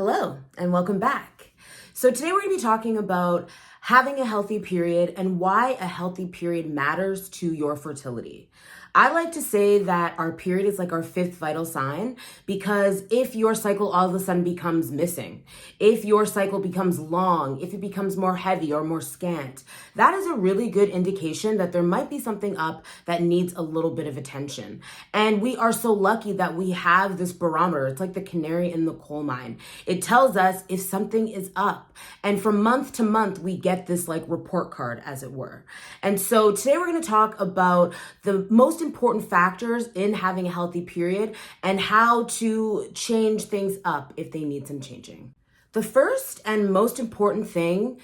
Hello, and welcome back. So today we're going to be talking about having a healthy period and why a healthy period matters to your fertility. I like to say that our period is like our fifth vital sign because if your cycle all of a sudden becomes missing, if your cycle becomes long, if it becomes more heavy or more scant, that is a really good indication that there might be something up that needs a little bit of attention. And we are so lucky that we have this barometer. It's like the canary in the coal mine. It tells us if something is up. And from month to month, we get this like report card, as it were. And so today we're going to talk about the most important factors in having a healthy period and how to change things up if they need some changing. The first and most important thing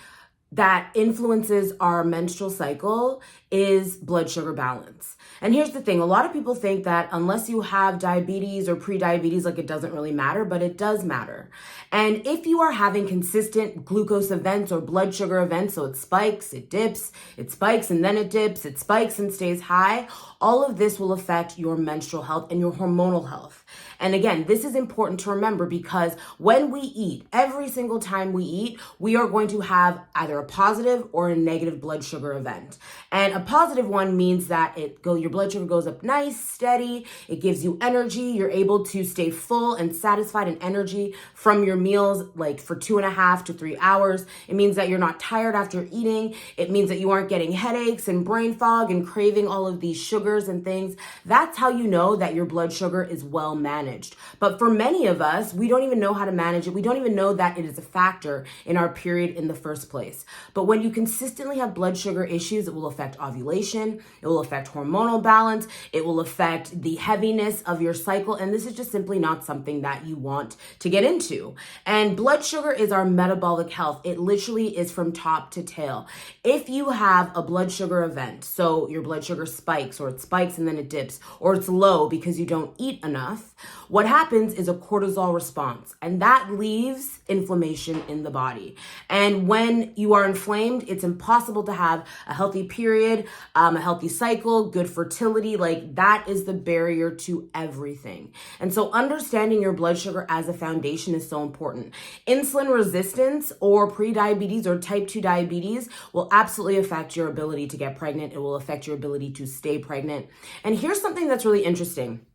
that influences our menstrual cycle is blood sugar balance. And here's the thing, a lot of people think that unless you have diabetes or pre-diabetes, like it doesn't really matter, but it does matter. And if you are having consistent glucose events or blood sugar events, so it spikes, it dips, it spikes and then it dips, it spikes and stays high, all of this will affect your menstrual health and your hormonal health. And again, this is important to remember because when we eat, every single time we eat, we are going to have either a positive or a negative blood sugar event. And a positive one means that your blood sugar goes up nice, steady, it gives you energy, you're able to stay full and satisfied and energy from your meals like for 2.5 to 3 hours. It means that you're not tired after eating. It means that you aren't getting headaches and brain fog and craving all of these sugars and things. That's how you know that your blood sugar is well managed. But for many of us, we don't even know how to manage it. We don't even know that it is a factor in our period in the first place. But when you consistently have blood sugar issues, it will affect ovulation, it will affect hormonal balance, it will affect the heaviness of your cycle, and this is just simply not something that you want to get into. And blood sugar is our metabolic health. It literally is from top to tail. If you have a blood sugar event, so your blood sugar spikes, or it spikes and then it dips, or it's low because you don't eat enough, what happens is a cortisol response, and that leaves inflammation in the body. And when you are inflamed, it's impossible to have a healthy period, a healthy cycle, good fertility. Like that is the barrier to everything. And so understanding your blood sugar as a foundation is so important. Insulin resistance or pre-diabetes or type 2 diabetes will absolutely affect your ability to get pregnant. It will affect your ability to stay pregnant. And here's something that's really interesting.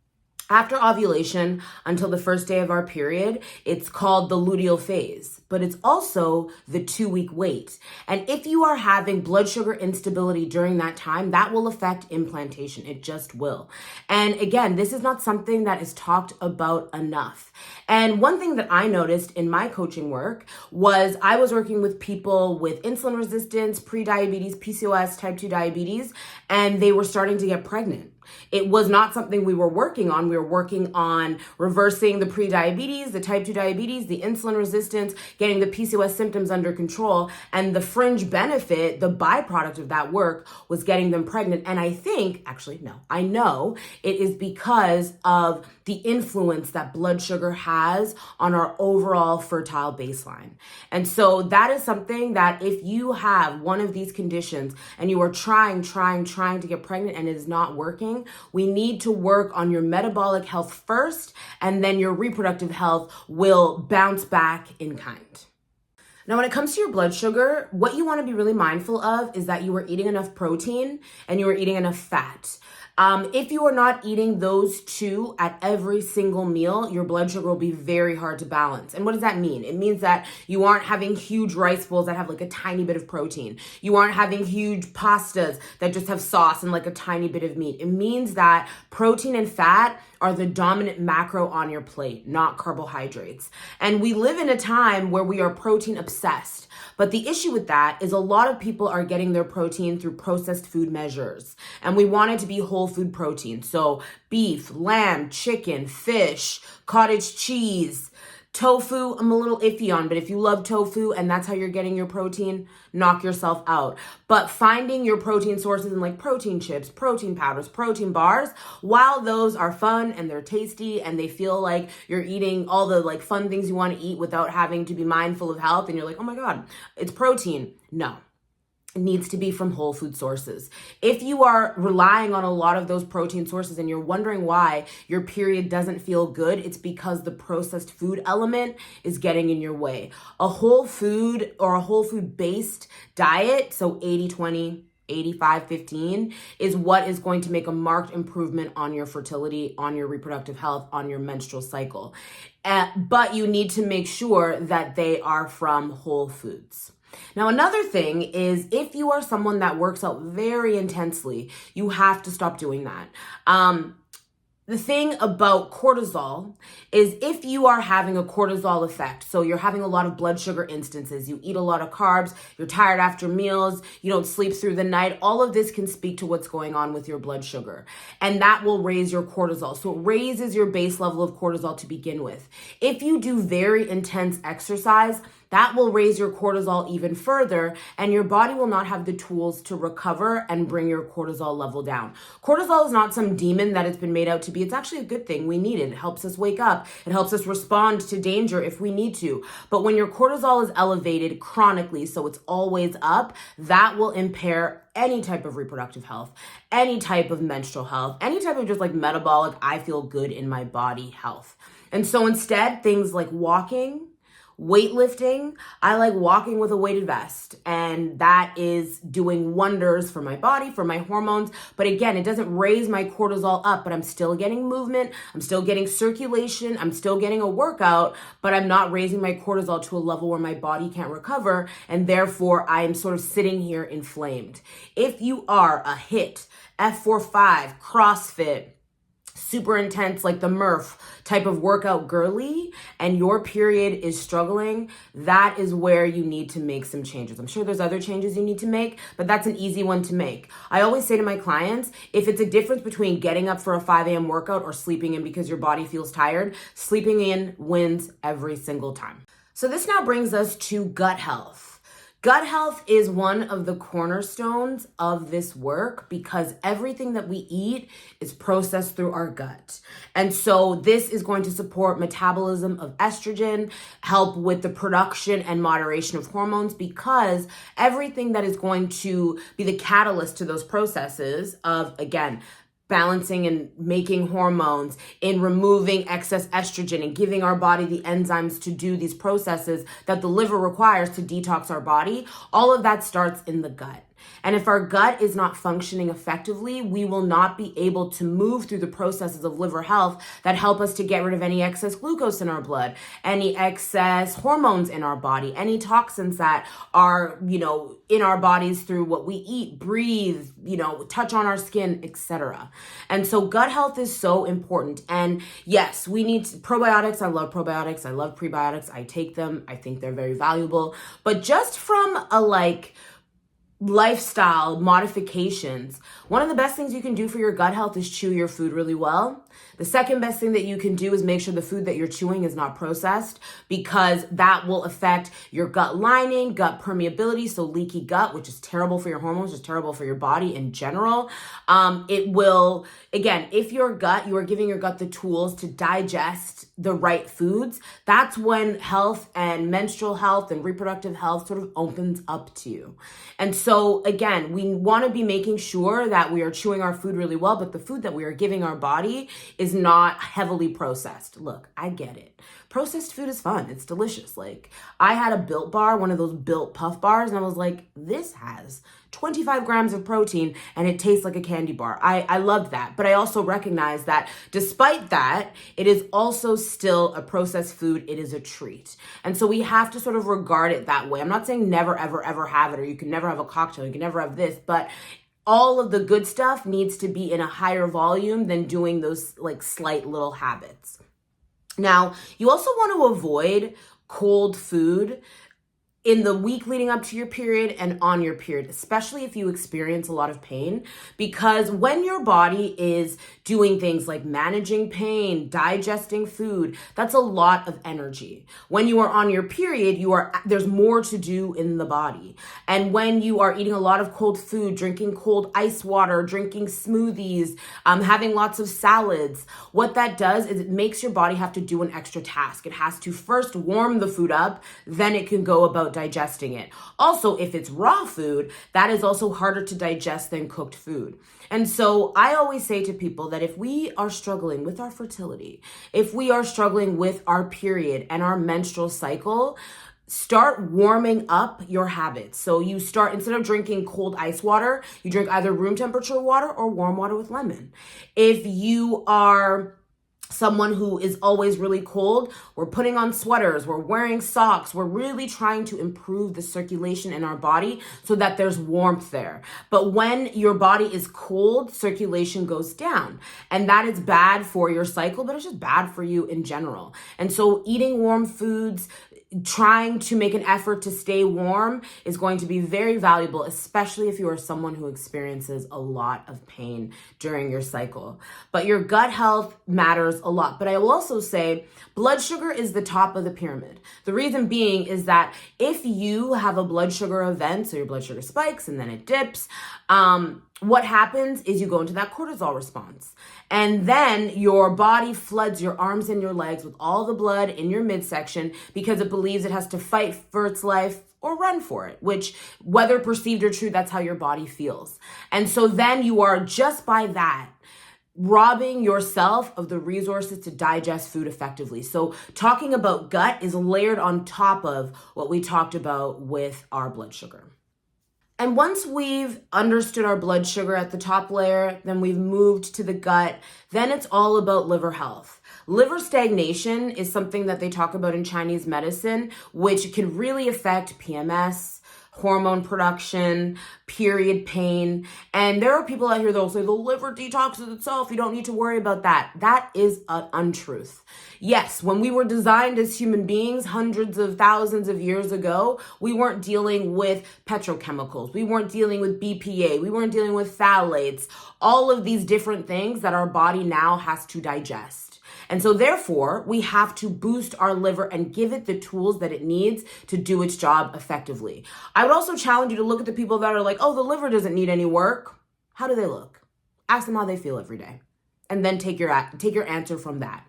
After ovulation until the first day of our period, it's called the luteal phase, but it's also the 2-week wait. And if you are having blood sugar instability during that time, that will affect implantation. It just will. And again, this is not something that is talked about enough. And one thing that I noticed in my coaching work was I was working with people with insulin resistance, pre-diabetes, PCOS, type 2 diabetes, and they were starting to get pregnant. It was not something we were working on. We were working on reversing the pre-diabetes, the type 2 diabetes, the insulin resistance, getting the PCOS symptoms under control. And the fringe benefit, the byproduct of that work was getting them pregnant. And I know it is because of the influence that blood sugar has on our overall fertile baseline. And so that is something that if you have one of these conditions and you are trying to get pregnant and it is not working, we need to work on your metabolic health first, and then your reproductive health will bounce back in kind. Now, when it comes to your blood sugar, what you want to be really mindful of is that you are eating enough protein and you are eating enough fat. If you are not eating those two at every single meal, your blood sugar will be very hard to balance. And what does that mean? It means that you aren't having huge rice bowls that have like a tiny bit of protein. You aren't having huge pastas that just have sauce and like a tiny bit of meat. It means that protein and fat are the dominant macro on your plate, not carbohydrates. And we live in a time where we are protein obsessed. But the issue with that is a lot of people are getting their protein through processed food measures. And we want it to be whole food protein. So beef, lamb, chicken, fish, cottage cheese, tofu, I'm a little iffy on, but if you love tofu and that's how you're getting your protein, knock yourself out. But finding your protein sources in like protein chips, protein powders, protein bars, while those are fun and they're tasty and they feel like you're eating all the like fun things you want to eat without having to be mindful of health and you're like, oh my God, it's protein. No. needs to be from whole food sources. If you are relying on a lot of those protein sources and you're wondering why your period doesn't feel good, it's because the processed food element is getting in your way. A whole food or a whole food based diet, so 80-20, 85-15, is what is going to make a marked improvement on your fertility, on your reproductive health, on your menstrual cycle. But you need to make sure that they are from whole foods. Now, another thing is if you are someone that works out very intensely, you have to stop doing that. The thing about cortisol is if you are having a cortisol effect, so you're having a lot of blood sugar instances, you eat a lot of carbs, you're tired after meals, you don't sleep through the night, all of this can speak to what's going on with your blood sugar. And that will raise your cortisol. So it raises your base level of cortisol to begin with. If you do very intense exercise, that will raise your cortisol even further, and your body will not have the tools to recover and bring your cortisol level down. Cortisol is not some demon that it's been made out to be. It's actually a good thing. We need it. It helps us wake up. It helps us respond to danger if we need to. But when your cortisol is elevated chronically, so it's always up, that will impair any type of reproductive health, any type of menstrual health, any type of just like metabolic, I feel good in my body health. And so instead, things like walking, weightlifting, I like walking with a weighted vest, and that is doing wonders for my body, for my hormones. But again, it doesn't raise my cortisol up, but I'm still getting movement, I'm still getting circulation, I'm still getting a workout, but I'm not raising my cortisol to a level where my body can't recover, and therefore I am sort of sitting here inflamed. If you are a HIIT, F45, CrossFit, super intense, like the Murph type of workout girly, and your period is struggling, that is where you need to make some changes. I'm sure there's other changes you need to make, but that's an easy one to make. I always say to my clients, if it's a difference between getting up for a 5 a.m. workout or sleeping in because your body feels tired, sleeping in wins every single time. So this now brings us to gut health. Gut health is one of the cornerstones of this work because everything that we eat is processed through our gut. And so this is going to support metabolism of estrogen, help with the production and moderation of hormones, because everything that is going to be the catalyst to those processes of, again, balancing and making hormones, in removing excess estrogen and giving our body the enzymes to do these processes that the liver requires to detox our body, all of that starts in the gut. And if our gut is not functioning effectively, we will not be able to move through the processes of liver health that help us to get rid of any excess glucose in our blood, any excess hormones in our body, any toxins that are, in our bodies through what we eat, breathe, touch on our skin, etc. And so gut health is so important. And yes, we need probiotics. I love probiotics. I love prebiotics. I take them. I think they're very valuable. But just from a lifestyle modifications, one of the best things you can do for your gut health is chew your food really well. The second best thing that you can do is make sure the food that you're chewing is not processed, because that will affect your gut lining, gut permeability, so leaky gut, which is terrible for your hormones, is terrible for your body in general. It will, again, if you are giving your gut the tools to digest the right foods, that's when health and menstrual health and reproductive health sort of opens up to you. And so again, we want to be making sure that we are chewing our food really well, but the food that we are giving our body is not heavily processed. Look, I get it. Processed food is fun. It's delicious. Like, I had a Built bar, one of those Built Puff bars, and I was like, this has 25 grams of protein and it tastes like a candy bar. I loved that. But I also recognize that despite that, it is also still a processed food. It is a treat. And so we have to sort of regard it that way. I'm not saying never, ever, ever have it, or you can never have a cocktail, you can never have this, but all of the good stuff needs to be in a higher volume than doing those slight little habits. Now, you also want to avoid cold food in the week leading up to your period and on your period, especially if you experience a lot of pain, because when your body is doing things like managing pain, digesting food, that's a lot of energy. When you are on your period, there's more to do in the body. And when you are eating a lot of cold food, drinking cold ice water, drinking smoothies, having lots of salads, what that does is it makes your body have to do an extra task. It has to first warm the food up, then it can go about about digesting it. Also, if it's raw food, that is also harder to digest than cooked food. And so I always say to people that if we are struggling with our fertility, if we are struggling with our period and our menstrual cycle, start warming up your habits. So you start, instead of drinking cold ice water, you drink either room temperature water or warm water with lemon. If you are someone who is always really cold, we're putting on sweaters, we're wearing socks, we're really trying to improve the circulation in our body so that there's warmth there. But when your body is cold, circulation goes down. And that is bad for your cycle, but it's just bad for you in general. And so eating warm foods, trying to make an effort to stay warm is going to be very valuable, especially if you are someone who experiences a lot of pain during your cycle. But your gut health matters a lot. But I will also say blood sugar is the top of the pyramid. The reason being is that if you have a blood sugar event, so your blood sugar spikes and then it dips, what happens is you go into that cortisol response. And then your body floods your arms and your legs with all the blood in your midsection because it believes it has to fight for its life or run for it, which, whether perceived or true, that's how your body feels. And so then you are, just by that, robbing yourself of the resources to digest food effectively. So talking about gut is layered on top of what we talked about with our blood sugar. And once we've understood our blood sugar at the top layer, then we've moved to the gut, then it's all about liver health. Liver stagnation is something that they talk about in Chinese medicine, which can really affect PMS, hormone production, period pain. And there are people out here that will say the liver detoxes itself. You don't need to worry about that. That is an untruth. Yes, when we were designed as human beings hundreds of thousands of years ago, we weren't dealing with petrochemicals. We weren't dealing with BPA. We weren't dealing with phthalates, all of these different things that our body now has to digest. And so therefore, we have to boost our liver and give it the tools that it needs to do its job effectively. I would also challenge you to look at the people that are like, oh, the liver doesn't need any work. How do they look? Ask them how they feel every day. And then take your answer from that.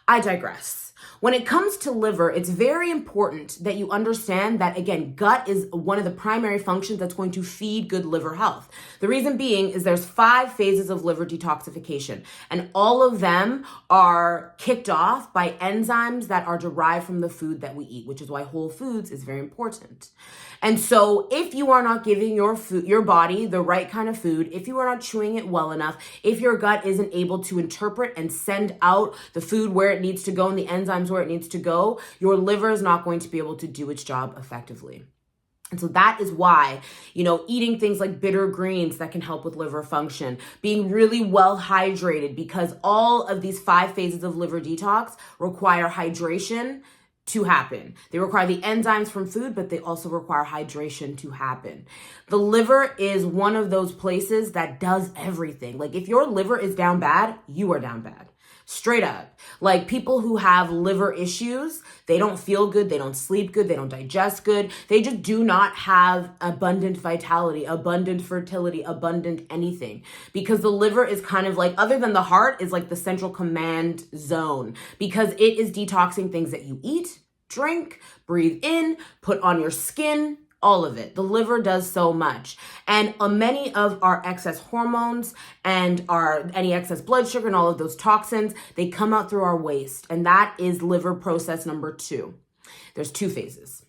I digress. When it comes to liver, it's very important that you understand that, again, gut is one of the primary functions that's going to feed good liver health. The reason being is there's 5 phases of liver detoxification, and all of them are kicked off by enzymes that are derived from the food that we eat, which is why whole foods is very important. And so if you are not giving your body the right kind of food, if you are not chewing it well enough, if your gut isn't able to interpret and send out the food where it needs to go and the enzymes where it needs to go, your liver is not going to be able to do its job effectively. And so that is why, eating things like bitter greens that can help with liver function, being really well hydrated, because all of these 5 phases of liver detox require hydration to happen. They require the enzymes from food, but they also require hydration to happen. The liver is one of those places that does everything. Like if your liver is down bad, you are down bad. Straight up. Like people who have liver issues, they don't feel good, they don't sleep good, they don't digest good. They just do not have abundant vitality, abundant fertility, abundant anything. Because the liver is kind of like, other than the heart, is like the central command zone. Because it is detoxing things that you eat, drink, breathe in, put on your skin, all of it. The liver does so much. And many of our excess hormones and any excess blood sugar and all of those toxins, they come out through our waste. And that is liver process number 2. There's 2 phases.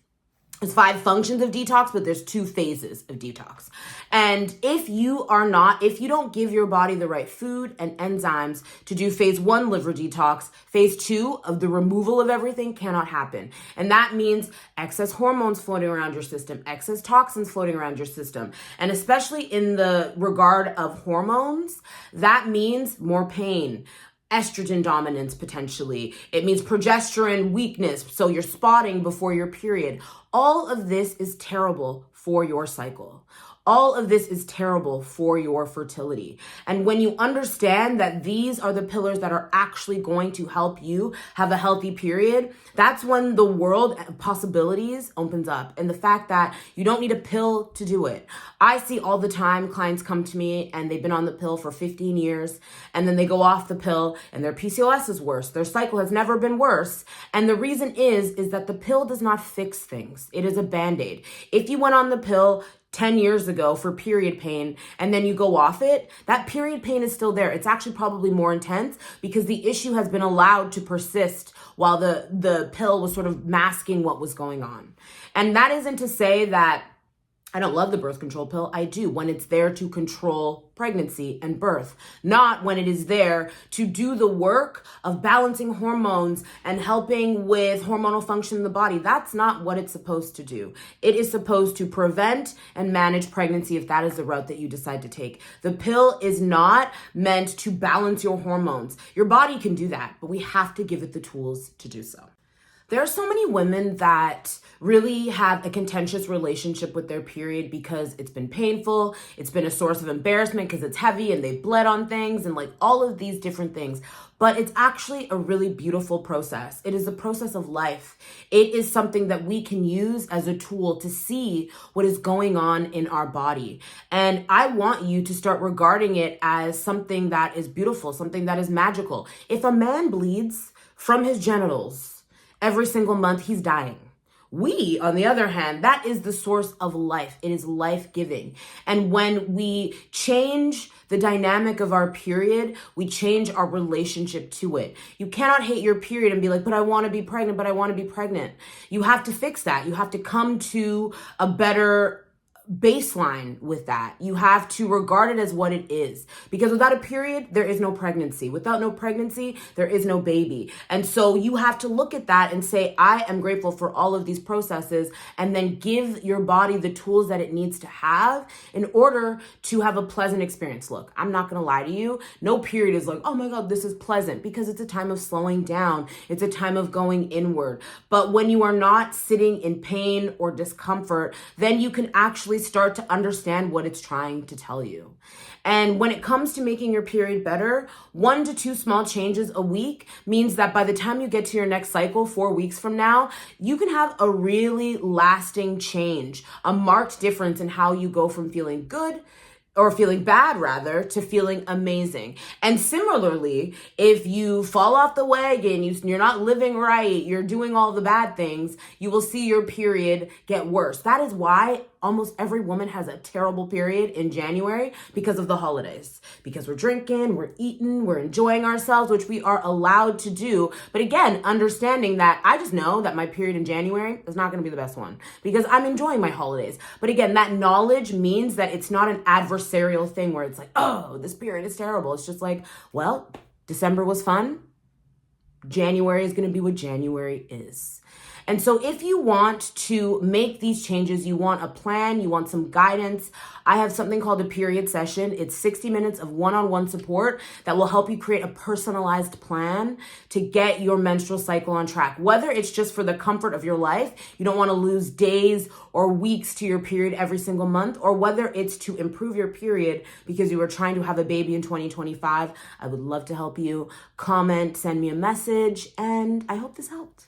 There's 5 functions of detox, but there's 2 phases of detox. And if you don't give your body the right food and enzymes to do phase 1 liver detox, phase 2 of the removal of everything cannot happen. And that means excess hormones floating around your system, excess toxins floating around your system. And especially in the regard of hormones, that means more pain, estrogen dominance potentially. It means progesterone weakness, so you're spotting before your period. All of this is terrible for your cycle. All of this is terrible for your fertility. And when you understand that these are the pillars that are actually going to help you have a healthy period, that's when the world of possibilities opens up. And the fact that you don't need a pill to do it. I see all the time clients come to me and they've been on the pill for 15 years and then they go off the pill and their PCOS is worse. Their cycle has never been worse. And the reason is that the pill does not fix things. It is a Band-Aid. If you went on the pill 10 years ago for period pain and then you go off it, that period pain is still there. It's actually probably more intense because the issue has been allowed to persist while the pill was sort of masking what was going on. And that isn't to say that I don't love the birth control pill. I do, when it's there to control pregnancy and birth, not when it is there to do the work of balancing hormones and helping with hormonal function in the body. That's not what it's supposed to do. It is supposed to prevent and manage pregnancy if that is the route that you decide to take. The pill is not meant to balance your hormones. Your body can do that, but we have to give it the tools to do so. There are so many women that really have a contentious relationship with their period because it's been painful, it's been a source of embarrassment because it's heavy and they've bled on things and like all of these different things. But it's actually a really beautiful process. It is a process of life. It is something that we can use as a tool to see what is going on in our body. And I want you to start regarding it as something that is beautiful, something that is magical. If a man bleeds from his genitals every single month, he's dying. We, on the other hand, that is the source of life. It is life-giving. And when we change the dynamic of our period, we change our relationship to it. You cannot hate your period and be like, but I want to be pregnant, You have to fix that. You have to come to a better baseline with that. You have to regard it as what it is, because without a period, there is no pregnancy. Without no pregnancy, there is no baby. And so you have to look at that and say, I am grateful for all of these processes, and then give your body the tools that it needs to have in order to have a pleasant experience. Look, I'm not going to lie to you. No period is like, oh my God, this is pleasant, because it's a time of slowing down. It's a time of going inward. But when you are not sitting in pain or discomfort, then you can actually start to understand what it's trying to tell you. And when it comes to making your period better, 1 to 2 small changes a week means that by the time you get to your next cycle, 4 weeks from now, you can have a really lasting change, a marked difference in how you go from feeling good or feeling bad rather, to feeling amazing. And similarly, if you fall off the wagon, you're not living right, you're doing all the bad things, you will see your period get worse. That is why almost every woman has a terrible period in January, because of the holidays. Because we're drinking, we're eating, we're enjoying ourselves, which we are allowed to do. But again, understanding that I just know that my period in January is not going to be the best one because I'm enjoying my holidays. But again, that knowledge means that it's not an adversarial thing where it's like, oh, this period is terrible. It's just like, well, December was fun. January is going to be what January is. And so if you want to make these changes, you want a plan, you want some guidance, I have something called a period session. It's 60 minutes of one-on-one support that will help you create a personalized plan to get your menstrual cycle on track. Whether it's just for the comfort of your life, you don't want to lose days or weeks to your period every single month, or whether it's to improve your period because you are trying to have a baby in 2025, I would love to help you. Comment, send me a message, and I hope this helped.